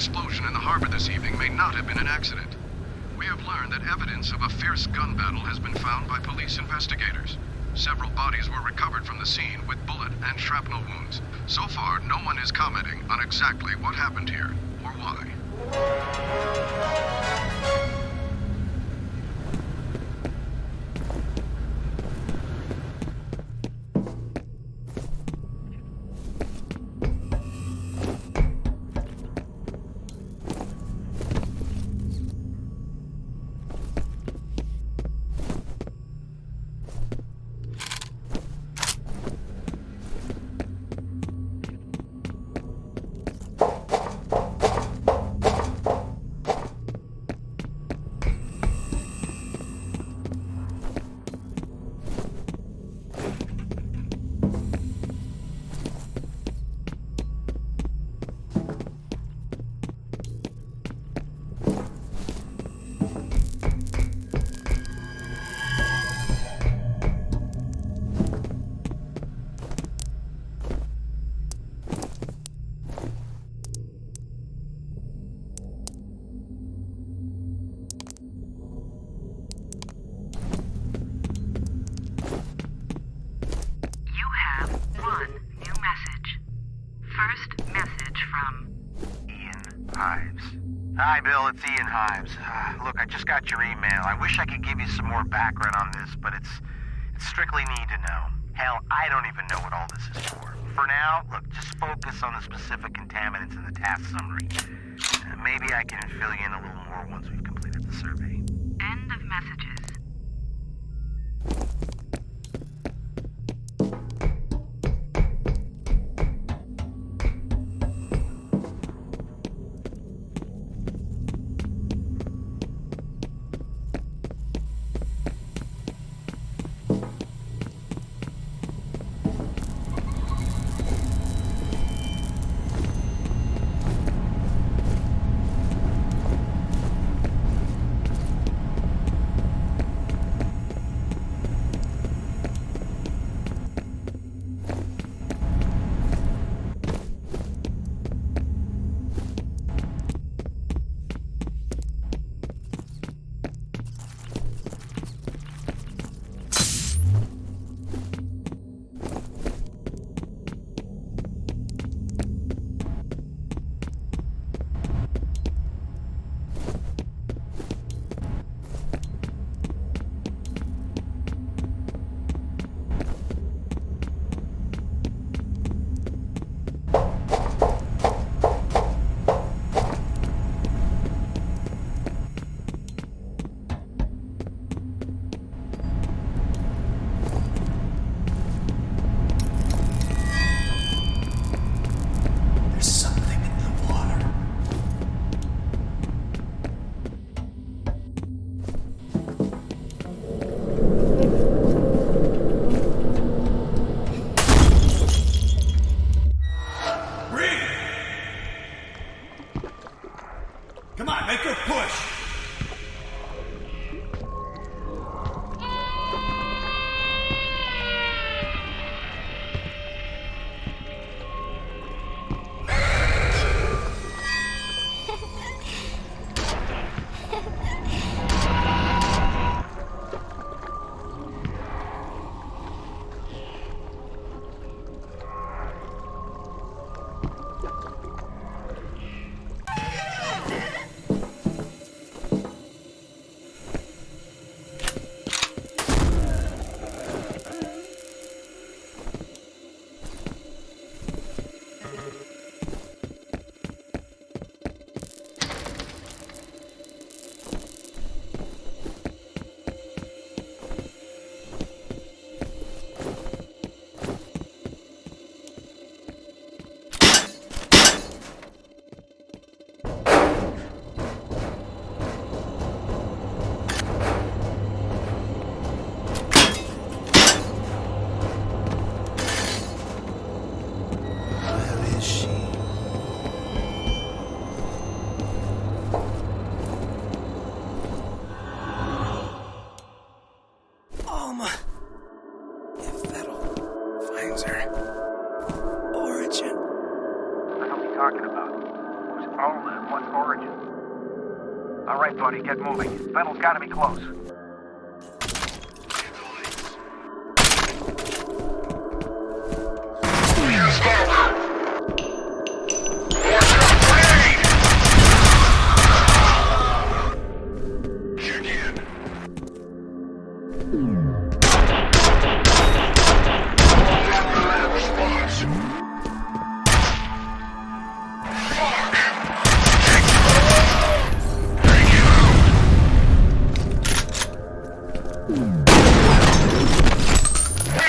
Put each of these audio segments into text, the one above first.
explosion in the harbor this evening may not have been an accident. We have learned that evidence of a fierce gun battle has been found by police investigators. Several bodies were recovered from the scene with bullet and shrapnel wounds. So far, no one is commenting on exactly what happened here or why. Hi, Bill. It's Ian Hives. Look, I just got your email. I wish I could give you some more background on this, but it's strictly need to know. Hell, I don't even know what all this is for. For now, look, just focus on the specific contaminants in the task summary. Maybe I can fill you in a little more once we've completed the survey. End of messages. Hold, what origin? All right, buddy, get moving. Vettel's gotta be close.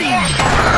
Lost